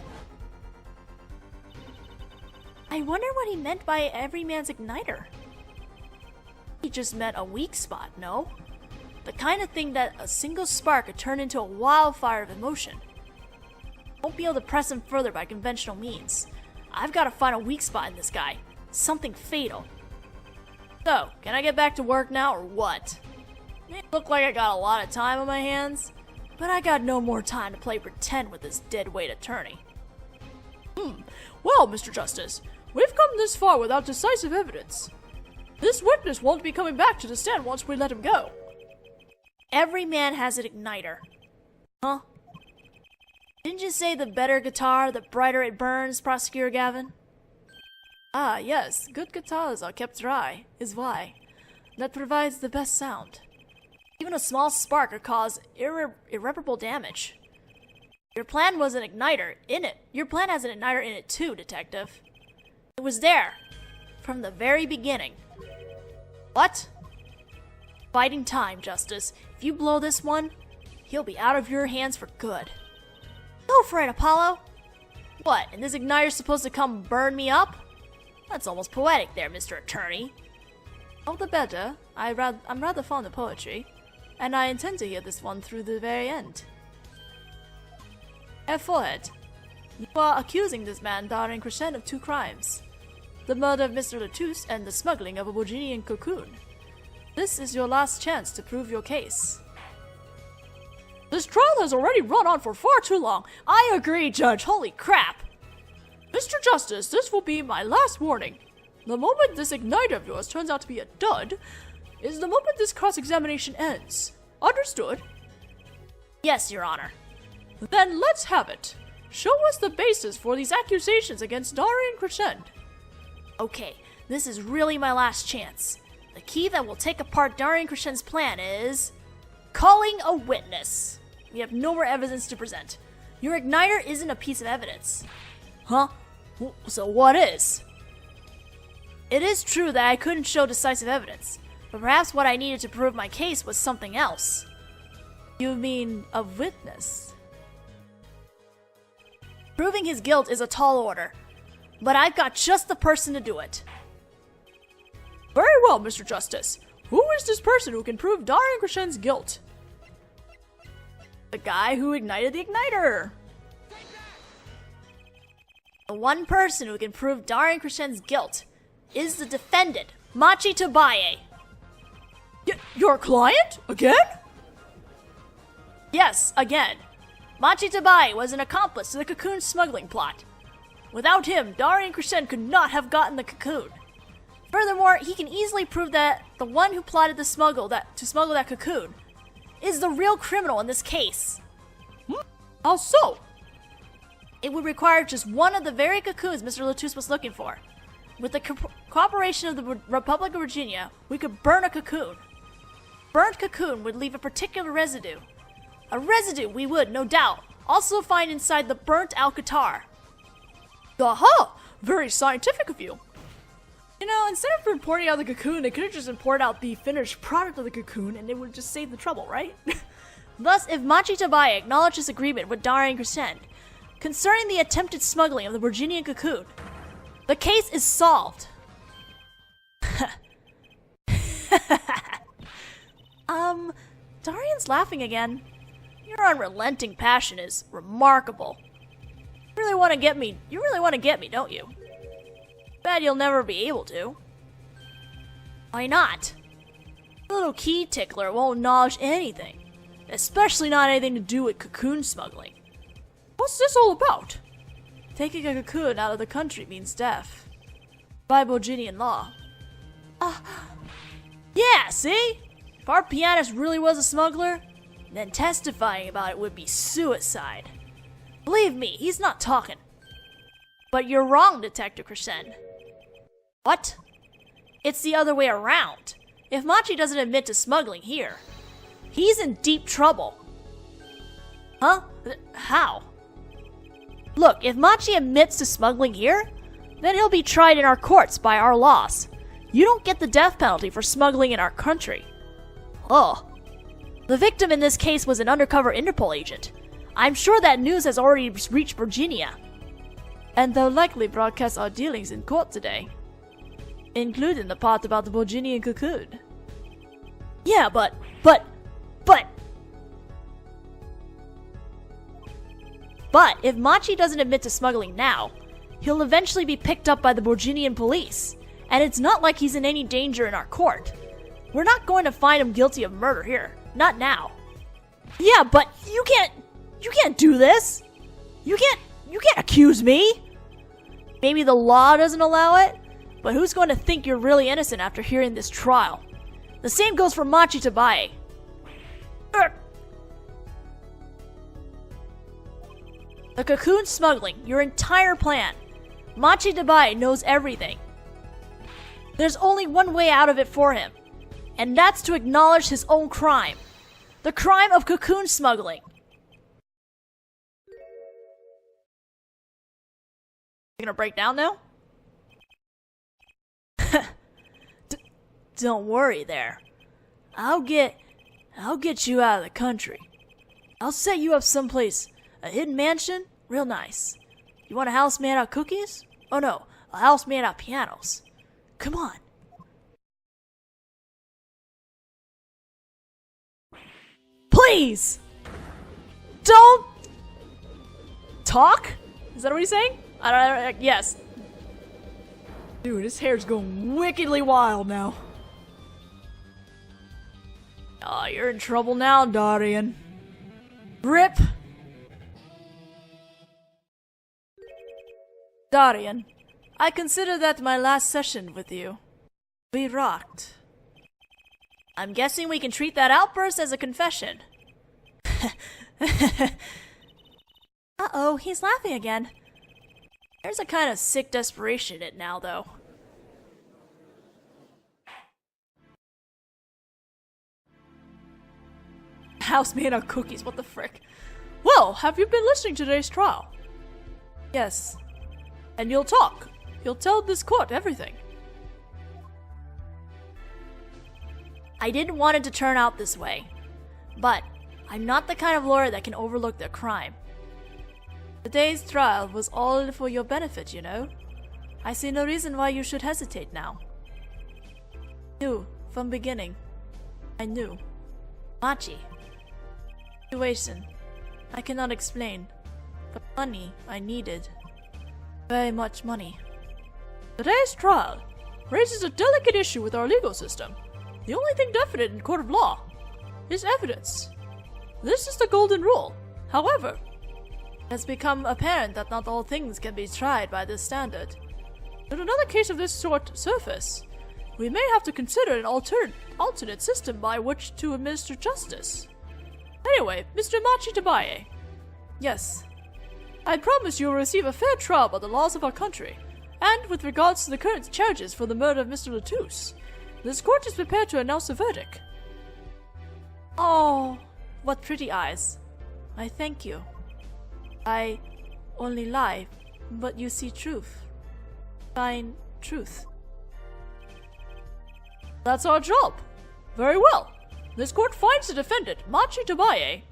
I wonder what he meant by every man's igniter. He just meant a weak spot, no? The kind of thing that a single spark could turn into a wildfire of emotion. Won't be able to press him further by conventional means. I've got to find a weak spot in this guy. Something fatal. So, can I get back to work now or what? It look like I got a lot of time on my hands, but I got no more time to play pretend with this deadweight attorney. Well, Mr. Justice, we've come this far without decisive evidence. This witness won't be coming back to the stand once we let him go. Every man has an igniter. Huh? Didn't you say the better guitar, the brighter it burns, Prosecutor Gavin? Ah, yes, good guitars are kept dry, is why. That provides the best sound. Even a small spark could cause irreparable damage. Your plan was an igniter in it. Your plan has an igniter in it too, Detective. It was there. From the very beginning. What? Fighting time, Justice. If you blow this one, he'll be out of your hands for good. Go for it, Apollo! What, and this igniter's supposed to come burn me up? That's almost poetic there, Mr. Attorney. All the better. I'm rather fond of poetry, and I intend to hear this one through the very end. Forehead. You are accusing this man, Darin Crescent, of 2 crimes. The murder of Mr. Latouche and the smuggling of a Virginian cocoon. This is your last chance to prove your case. This trial has already run on for far too long. I agree, Judge. Holy crap! Mr. Justice, this will be my last warning. The moment this igniter of yours turns out to be a dud is the moment this cross-examination ends. Understood? Yes, Your Honor. Then let's have it. Show us the basis for these accusations against Darin Crescent. Okay, this is really my last chance. The key that will take apart Darin Crescent's plan is... calling a witness. We have no more evidence to present. Your igniter isn't a piece of evidence. Huh? So what is? It is true that I couldn't show decisive evidence, but perhaps what I needed to prove my case was something else. You mean a witness? Proving his guilt is a tall order, but I've got just the person to do it. Very well, Mr. Justice. Who is this person who can prove Darin Crescent's guilt? The guy who ignited the igniter. The one person who can prove Darin Crescent's guilt is the defendant, Machi Tobaye. Your client? Again? Yes, again. Machi Tobaye was an accomplice to the cocoon smuggling plot. Without him, Darin Crescent could not have gotten the cocoon. Furthermore, he can easily prove that the one who plotted to smuggle that cocoon is the real criminal in this case. How so? It would require just one of the very cocoons Mr. Latouche was looking for. With the cooperation of the Republic of Virginia, we could burn a cocoon. Burnt cocoon would leave a particular residue. A residue we would, no doubt, also find inside the burnt out guitar. Aha! Very scientific of you. You know, instead of importing out the cocoon, they could have just imported out the finished product of the cocoon and it would just save the trouble, right? Thus, if Machi Tobaye acknowledged his agreement with Darin Crescent concerning the attempted smuggling of the Virginian cocoon, the case is solved. Darian's laughing again. Your unrelenting passion is remarkable. You really want to get me, don't you? Bet you'll never be able to. Why not? The little key tickler won't acknowledge anything, especially not anything to do with cocoon smuggling. What's this all about? Taking a cocoon out of the country means death. By Virginian law. Yeah, see? If our pianist really was a smuggler, then testifying about it would be suicide. Believe me, he's not talking. But you're wrong, Detective Crescent. What? It's the other way around. If Machi doesn't admit to smuggling here, he's in deep trouble. Huh? How? Look, if Machi admits to smuggling here, then he'll be tried in our courts by our laws. You don't get the death penalty for smuggling in our country. Oh. The victim in this case was an undercover Interpol agent. I'm sure that news has already reached Virginia. And they'll likely broadcast our dealings in court today, including the part about the Virginian cocoon. Yeah, but... But if Machi doesn't admit to smuggling now, he'll eventually be picked up by the Borginian police, and it's not like he's in any danger in our court. We're not going to find him guilty of murder here. Not now. Yeah, but you can't do this! You can't accuse me! Maybe the law doesn't allow it, but who's going to think you're really innocent after hearing this trial? The same goes for Machi Tabaye. The cocoon smuggling, your entire plan. Machi Tabaye knows everything. There's only one way out of it for him, and that's to acknowledge his own crime. The crime of cocoon smuggling. You gonna break down now? Don't worry there. I'll get you out of the country. I'll set you up someplace, a hidden mansion, real nice. You want a house made out of cookies? Oh no, a house made out of pianos. Come on. Please! Don't talk? Is that what he's saying? Yes. Dude, his hair's going wickedly wild now. Oh, you're in trouble now, Darian. Rip! Darian, I consider that my last session with you. We rocked. I'm guessing we can treat that outburst as a confession. Uh-oh, he's laughing again. There's a kind of sick desperation in it now, though. House made out of cookies, what the frick? Well, have you been listening to today's trial? Yes. And you'll talk. You'll tell this court everything. I didn't want it to turn out this way, but I'm not the kind of lawyer that can overlook their crime. Today's trial was all for your benefit, you know. I see no reason why you should hesitate now. Knew from beginning. I knew. Machi. Situation. I cannot explain, but money I needed. Very much money. Today's trial raises a delicate issue with our legal system. The only thing definite in court of law is evidence. This is the golden rule. However, it has become apparent that not all things can be tried by this standard. Should another case of this sort surface, we may have to consider an alternate system by which to administer justice. Anyway, Mr. Machi Tabaye. Yes. I promise you will receive a fair trial by the laws of our country, and with regards to the current charges for the murder of Mr. Latouche, this court is prepared to announce a verdict. Oh, what pretty eyes. I thank you. I only lie, but you see truth. Fine truth. That's our job. Very well. This court finds the defendant, Machi Tabaye,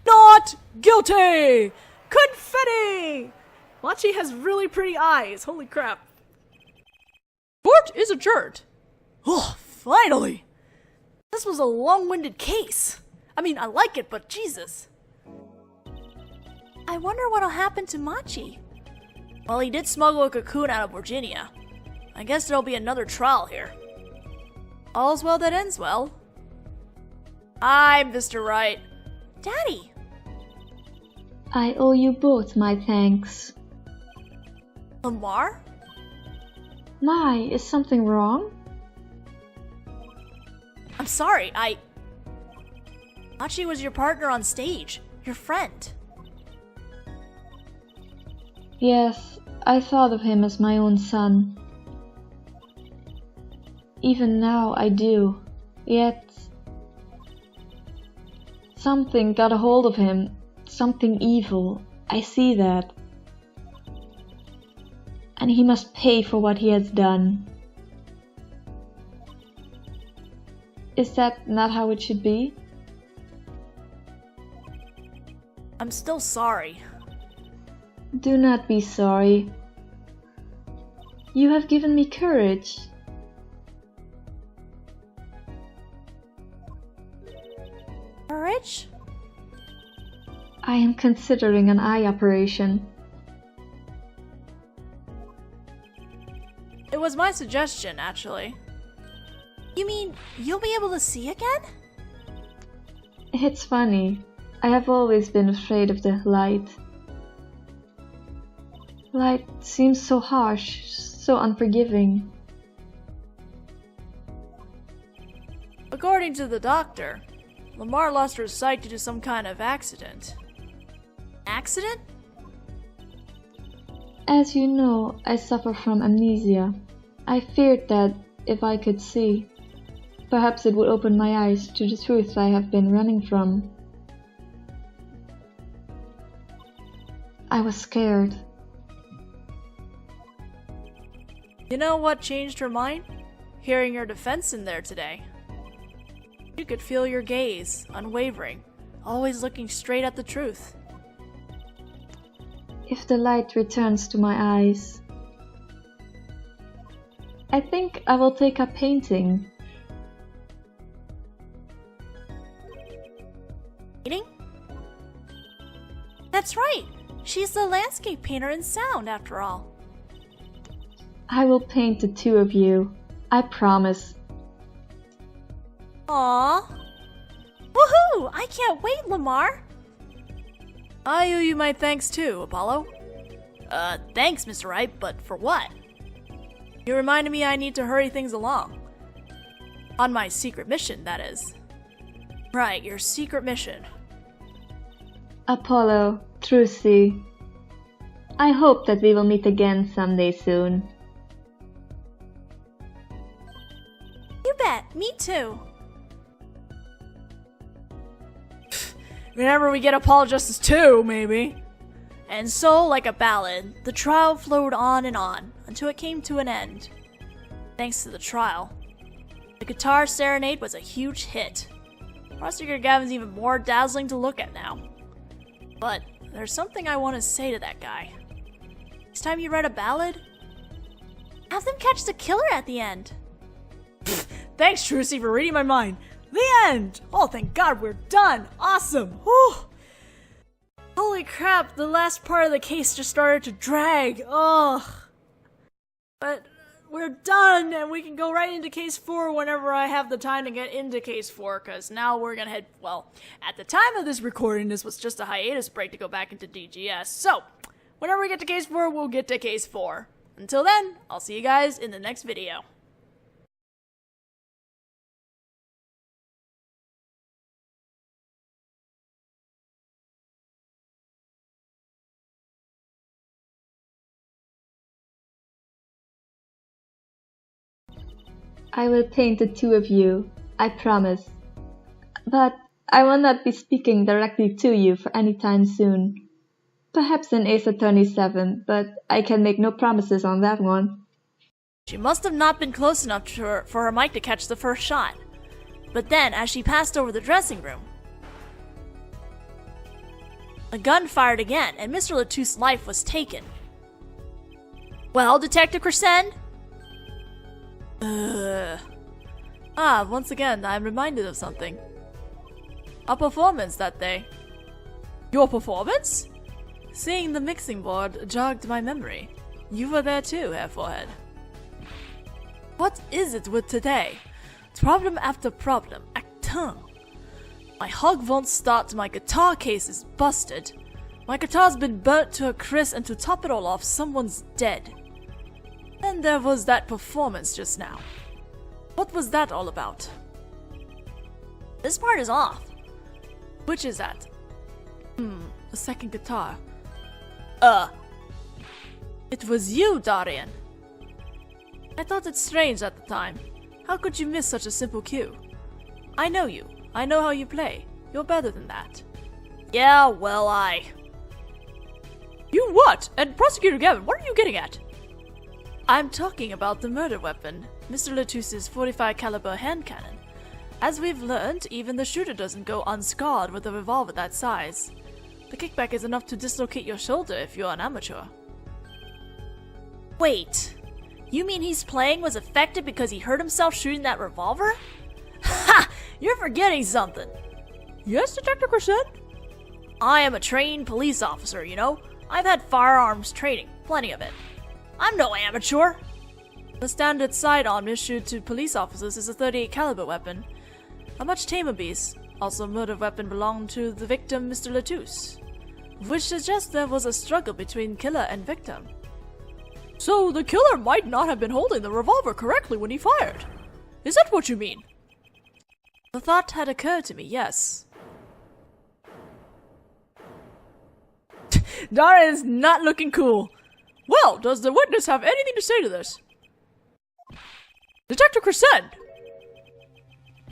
not guilty! Confetti! Machi has really pretty eyes. Holy crap. Court is adjourned. Oh, finally! This was a long-winded case. I mean, I like it, but Jesus. I wonder what'll happen to Machi. Well, he did smuggle a cocoon out of Virginia. I guess there'll be another trial here. All's well that ends well. I'm Mr. Right. Daddy! I owe you both my thanks. Lamar? My, is something wrong? I'm sorry, Machi was your partner on stage. Your friend. Yes, I thought of him as my own son. Even now I do. Yet something got a hold of him. Something evil. I see that. And he must pay for what he has done. Is that not how it should be? I'm still sorry. Do not be sorry. You have given me courage. Courage? I am considering an eye operation. It was my suggestion, actually. You mean you'll be able to see again? It's funny. I have always been afraid of the light. Light seems so harsh, so unforgiving. According to the doctor, Lamar lost her sight due to some kind of accident. Accident? As you know, I suffer from amnesia. I feared that if I could see, perhaps it would open my eyes to the truth I have been running from. I was scared. You know what changed her mind? Hearing your defense in there today. You could feel your gaze, unwavering, always looking straight at the truth. If the light returns to my eyes, I think I will take up painting. Painting? That's right! She's the landscape painter in sound, after all. I will paint the two of you. I promise. Aww. Woohoo! I can't wait, Lamar! I owe you my thanks too, Apollo. Thanks, Mr. Wright, but for what? You reminded me I need to hurry things along. On my secret mission, that is. Right, your secret mission. Apollo, Trucy, I hope that we will meet again someday soon. You bet, me too. Whenever we get apologists too, maybe. And so, like a ballad, the trial flowed on and on, until it came to an end. Thanks to the trial, the guitar serenade was a huge hit. Prosecutor Gavin's even more dazzling to look at now. But there's something I want to say to that guy. Next time you write a ballad, have them catch the killer at the end. Thanks, Trucy, for reading my mind. The end! Oh, thank God, we're done! Awesome! Whew. Holy crap, the last part of the case just started to drag. Ugh. But we're done, and we can go right into case 4 whenever I have the time to get into case 4, because now we're gonna head, well, at the time of this recording, this was just a hiatus break to go back into DGS. So, whenever we get to case 4, we'll get to case 4. Until then, I'll see you guys in the next video. I will paint the two of you, I promise. But I will not be speaking directly to you for any time soon. Perhaps in Ace Attorney 7, but I can make no promises on that one. She must have not been close enough for her mic to catch the first shot. But then, as she passed over the dressing room, a gun fired again, and Mr. Latouche's life was taken. Well, Detective Crescend? Once again, I'm reminded of something. A performance that day. Your performance? Seeing the mixing board jogged my memory. You were there too, Herr Forehead. What is it with today? Problem after problem. Actin. My hug won't start, my guitar case is busted. My guitar's been burnt to a crisp, and to top it all off, someone's dead. Then there was that performance just now. What was that all about? This part is off. Which is that? A second guitar. It was you, Darian. I thought it strange at the time. How could you miss such a simple cue? I know you. I know how you play. You're better than that. Yeah, well, You what? And Prosecutor Gavin, what are you getting at? I'm talking about the murder weapon, Mr. Latouche's 45 caliber hand cannon. As we've learned, even the shooter doesn't go unscarred with a revolver that size. The kickback is enough to dislocate your shoulder if you're an amateur. Wait, you mean his playing was affected because he hurt himself shooting that revolver? Ha! You're forgetting something. Yes, Detective Crescent? I am a trained police officer, you know? I've had firearms training, plenty of it. I'm no amateur. The standard sidearm issued to police officers is a .38 caliber weapon. A much tamer beast, also a murder weapon, belonged to the victim, Mr. Latouche, which suggests there was a struggle between killer and victim. So the killer might not have been holding the revolver correctly when he fired. Is that what you mean? The thought had occurred to me, yes. Dara is not looking cool. Well, does the witness have anything to say to this? Detective Crescent!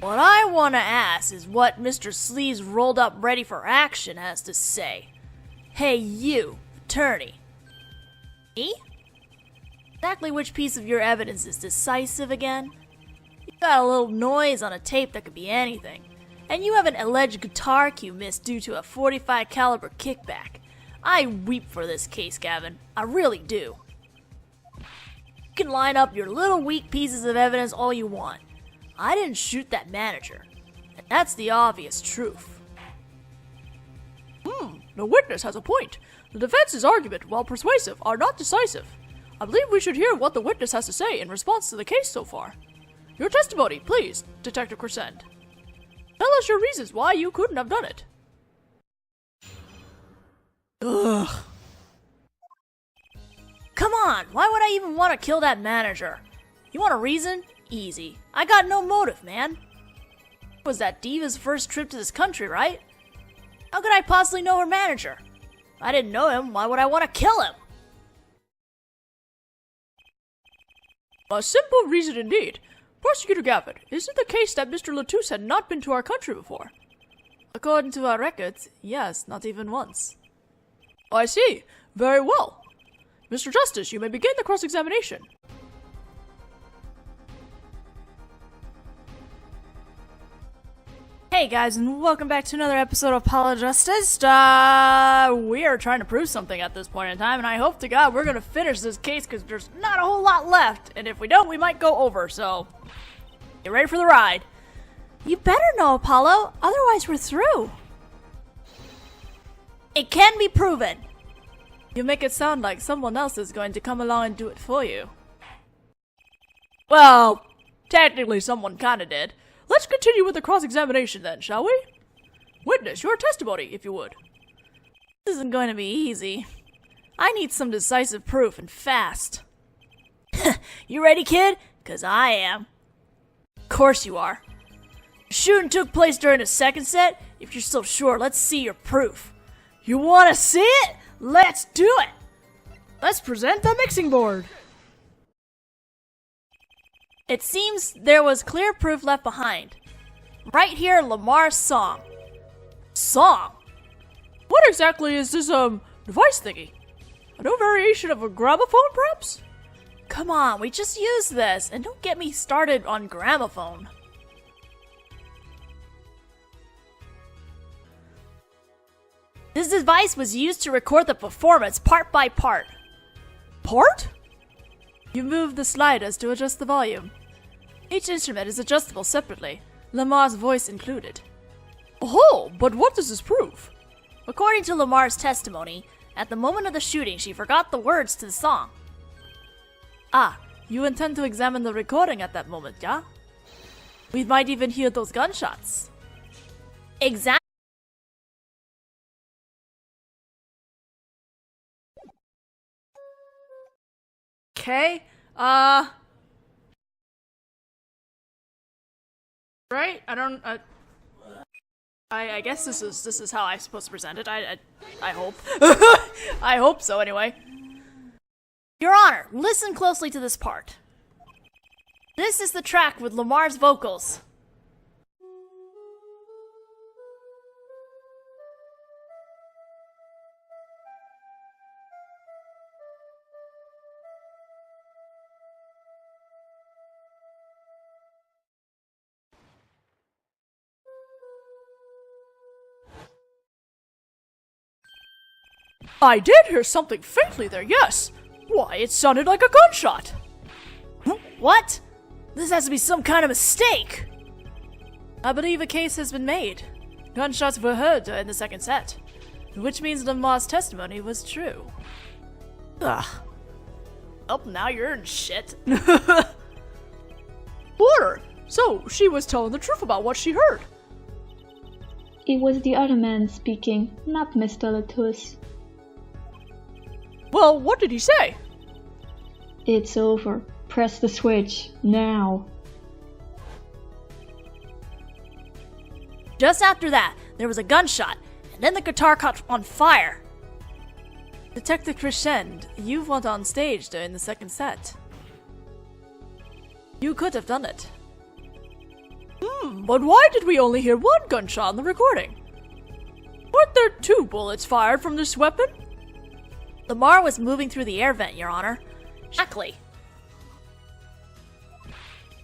What I want to ask is what Mr. Sleeves rolled up ready for action has to say. Hey you, attorney. Me? Exactly which piece of your evidence is decisive again? You got a little noise on a tape that could be anything. And you have an alleged guitar cue missed due to a .45 caliber kickback. I weep for this case, Gavin. I really do. You can line up your little weak pieces of evidence all you want. I didn't shoot that manager. And that's the obvious truth. The witness has a point. The defense's argument, while persuasive, are not decisive. I believe we should hear what the witness has to say in response to the case so far. Your testimony, please, Detective Crescent. Tell us your reasons why you couldn't have done it. Ugh. Come on, why would I even want to kill that manager? You want a reason? Easy. I got no motive, man. It was that diva's first trip to this country, right? How could I possibly know her manager? If I didn't know him, why would I want to kill him? A simple reason indeed. Prosecutor Gavin, is it the case that Mr. Latouche had not been to our country before? According to our records, yes, not even once. I see. Very well. Mr. Justice, you may begin the cross-examination. Hey guys, and welcome back to another episode of Apollo Justice. We are trying to prove something at this point in time, and I hope to God we're gonna finish this case because there's not a whole lot left. And if we don't, we might go over, so get ready for the ride. You better know, Apollo, otherwise we're through. It can be proven. You make it sound like someone else is going to come along and do it for you. Well, technically someone kinda did. Let's continue with the cross-examination then, shall we? Witness, your testimony, if you would. This isn't going to be easy. I need some decisive proof, and fast. You ready, kid? 'Cause I am. Of course you are. The shooting took place during the second set. If you're so sure, let's see your proof. You want to see it? Let's do it! Let's present the mixing board. It seems there was clear proof left behind. Right here, Lamar's song. Song? What exactly is this, device thingy? A new variation of a gramophone, perhaps? Come on, we just used this, and don't get me started on gramophone. This device was used to record the performance part by part. Part? You move the sliders to adjust the volume. Each instrument is adjustable separately, Lamar's voice included. Oh, but what does this prove? According to Lamar's testimony, at the moment of the shooting, she forgot the words to the song. Ah, you intend to examine the recording at that moment, yeah? We might even hear those gunshots. Exactly. Okay, right? I guess this is how I'm supposed to present it. I hope. I hope so anyway. Your Honor, listen closely to this part. This is the track with Lamar's vocals. I did hear something faintly there, yes. Why, it sounded like a gunshot. What? This has to be some kind of mistake. I believe a case has been made. Gunshots were heard in the second set, which means Lamar's testimony was true. Ugh. Oh, now you're in shit. Porter! So, she was telling the truth about what she heard. It was the other man speaking, not Mr. Latus. Well, what did he say? It's over. Press the switch, now. Just after that, there was a gunshot, and then the guitar caught on fire. Detective Crescend, you weren't on stage during the second set. You could have done it. But why did we only hear one gunshot in the recording? Weren't there 2 bullets fired from this weapon? Lamar was moving through the air vent, Your Honor. Exactly.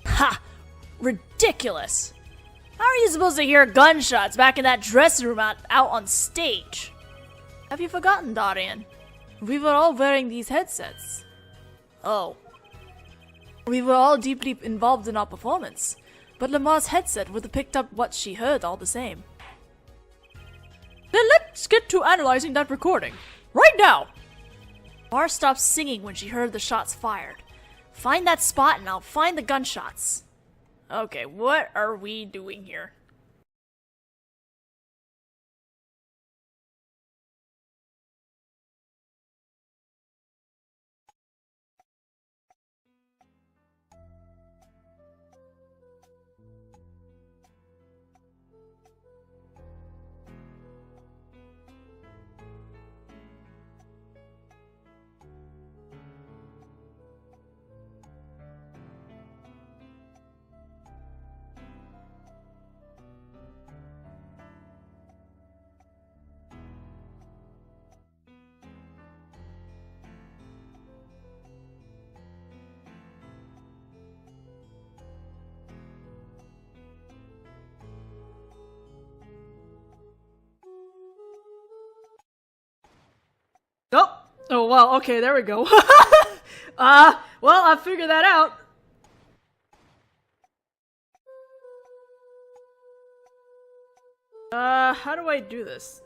Ha! Ridiculous! How are you supposed to hear gunshots back in that dressing room out on stage? Have you forgotten, Darian? We were all wearing these headsets. Oh. We were all deeply involved in our performance, but Lamar's headset would have picked up what she heard all the same. Then let's get to analyzing that recording. Right now! Lamar stopped singing when she heard the shots fired. Find that spot and I'll find the gunshots. Okay, what are we doing here? Oh, well, okay, there we go. Well, I figured that out. How do I do this?